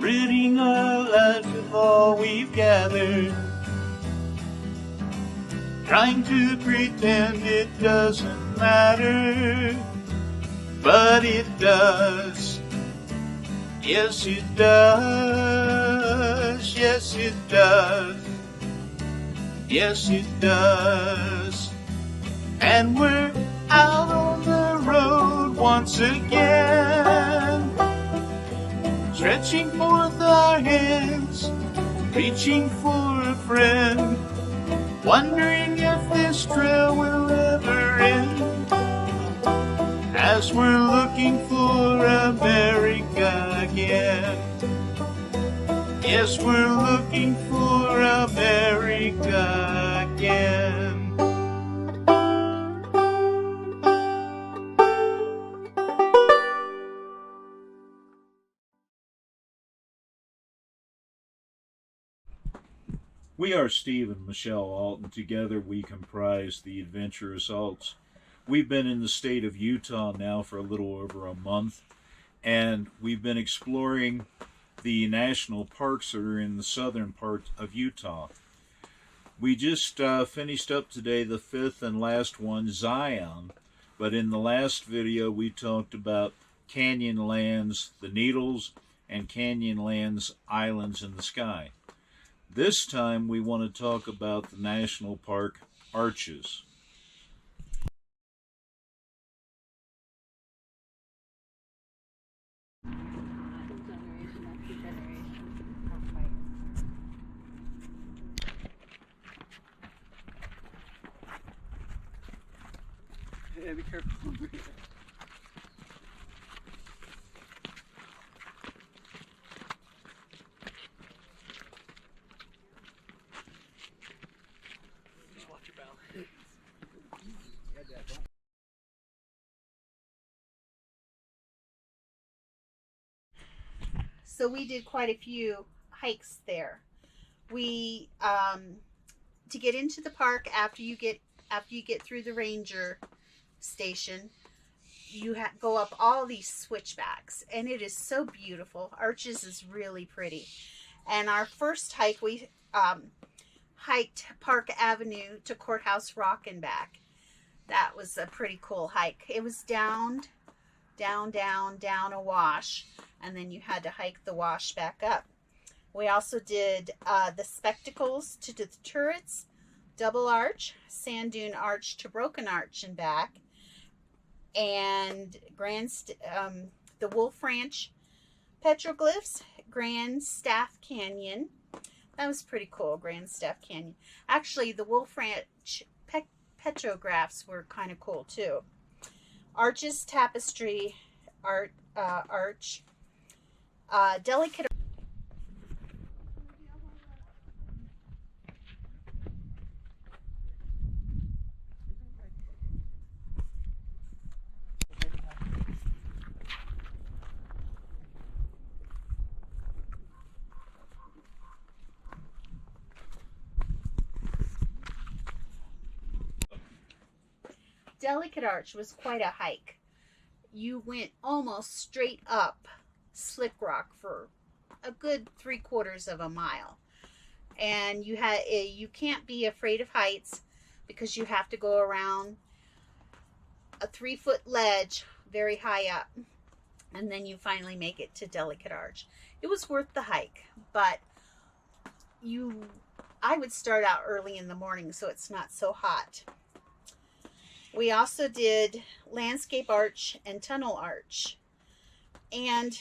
ridding our lives of all we've gathered, trying to pretend it doesn't matter, but it does. Yes, it does. Yes, it does. Yes, it does. And we're out on the road once again, stretching forth our hands, reaching for a friend, wondering if this trail will ever end, as we're looking for America again. Yes, we're looking for America again. We are Steve and Michelle Ault, and together we comprise the Adventurous Aults. We've been in the state of Utah now for a little over a month, and we've been exploring the national parks that are in the southern part of Utah. We just finished up today the fifth and last one, Zion, but in the last video we talked about Canyonlands, the Needles, and Canyonlands, Islands in the Sky. This time we want to talk about the national park Arches. Yeah, be careful. Just watch your balance. Yeah, Dad, don't. So we did quite a few hikes there. We to get into the park after you get through the ranger station, you go up all these switchbacks, and it is so beautiful. Arches is really pretty. And our first hike, we hiked Park Avenue to Courthouse Rock and back. That was a pretty cool hike. It was down a wash, and then you had to hike the wash back up. We also did the Spectacles to the Turrets, Double Arch, Sand Dune Arch to Broken Arch and back, and the Wolf Ranch Petroglyphs, Grand Staff Canyon. That was pretty cool, Grand Staff Canyon. Actually, the Wolf Ranch petrographs were kind of cool too. Arches Tapestry Arch, Delicate. Delicate Arch was quite a hike. You went almost straight up slick rock for a good 3/4 of a mile, and you can't be afraid of heights because you have to go around a 3-foot ledge very high up, and then you finally make it to Delicate Arch. It was worth the hike, but I would start out early in the morning so it's not so hot. We also did Landscape Arch and Tunnel Arch. And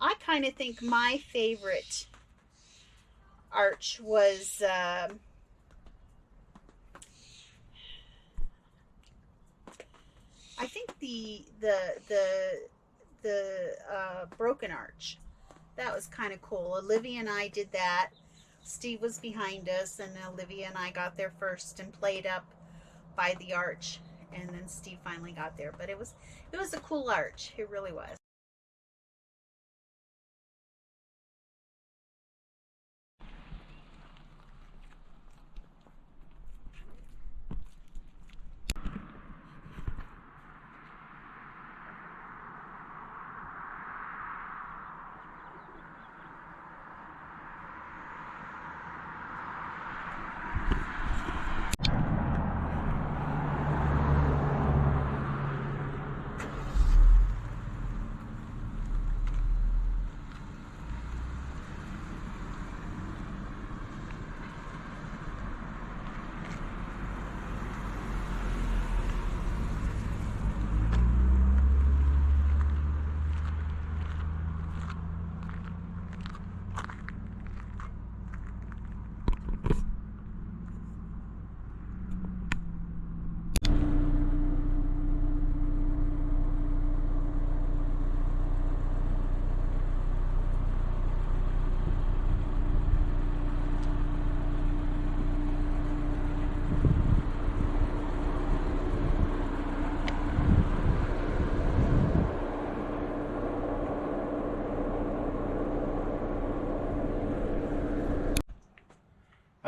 I kind of think my favorite arch was I think the Broken Arch. That was kind of cool. Olivia and I did that. Steve was behind us, and Olivia and I got there first and played up by the arch, and then Steve finally got there. But it was a cool arch. It really was.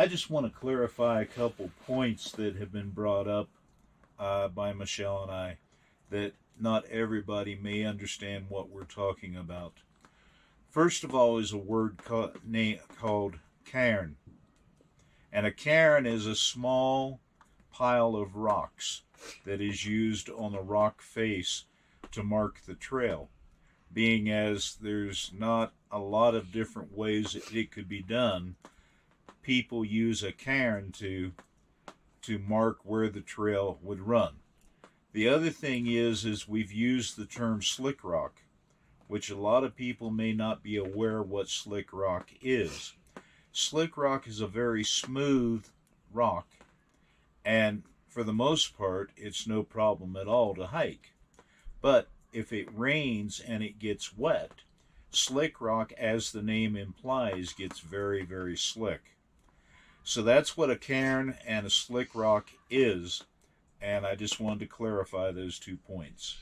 I just want to clarify a couple points that have been brought up by Michelle and I, that not everybody may understand what we're talking about. First of all is a word called cairn. And a cairn is a small pile of rocks that is used on the rock face to mark the trail. Being as there's not a lot of different ways that it could be done, people use a cairn to mark where the trail would run. The other thing is we've used the term slick rock, which a lot of people may not be aware what slick rock is. Slick rock is a very smooth rock, and for the most part, it's no problem at all to hike. But if it rains and it gets wet, slick rock, as the name implies, gets very, very slick. So that's what a cairn and a slick rock is, and I just wanted to clarify those 2 points.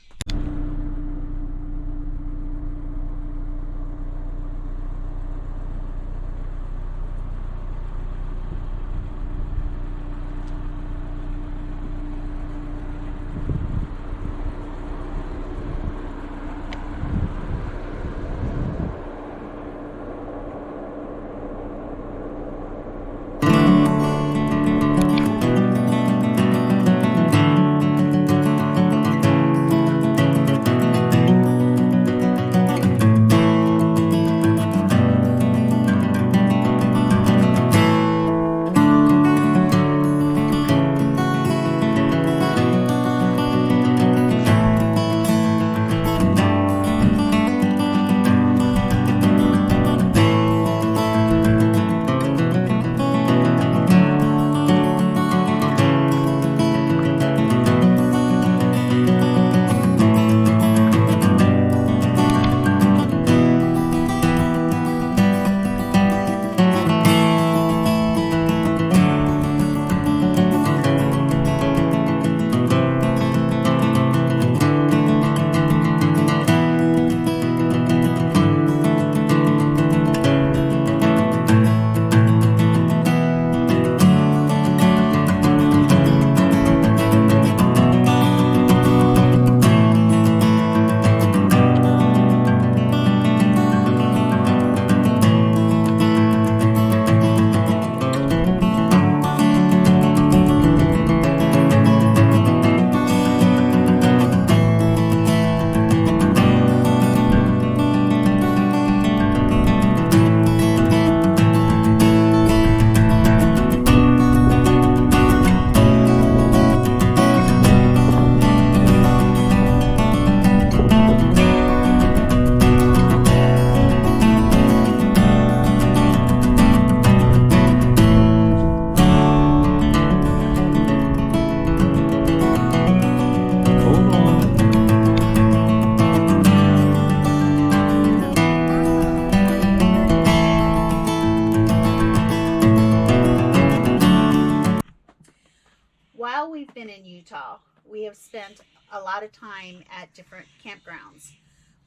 While we've been in Utah, we have spent a lot of time at different campgrounds.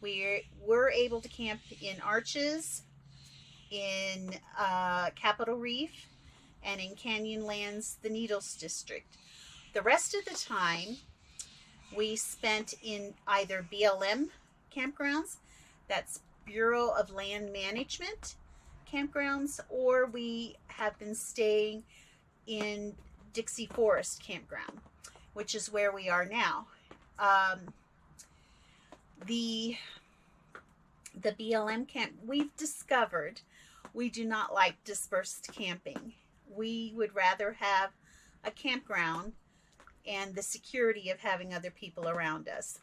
We were able to camp in Arches, in Capitol Reef, and in Canyonlands, the Needles District. The rest of the time, we spent in either BLM campgrounds, that's Bureau of Land Management campgrounds, or we have been staying in Dixie Forest Campground, which is where we are now. The BLM camp, we've discovered we do not like dispersed camping. We would rather have a campground and the security of having other people around us.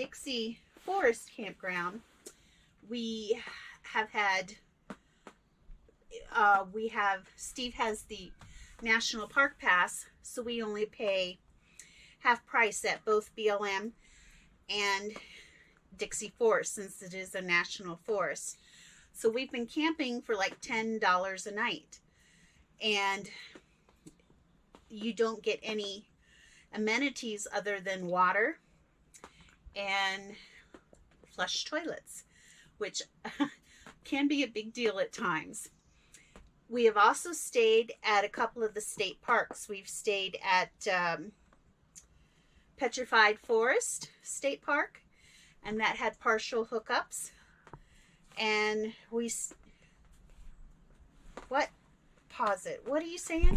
Dixie Forest Campground, we have had, Steve has the National Park Pass, so we only pay half price at both BLM and Dixie Forest since it is a national forest. So we've been camping for like $10 a night, and you don't get any amenities other than water and flush toilets, which can be a big deal at times. We have also stayed at a couple of the state parks. We've stayed at Petrified Forest State Park, and that had partial hookups. And what? Pause it. What are you saying?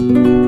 Thank you.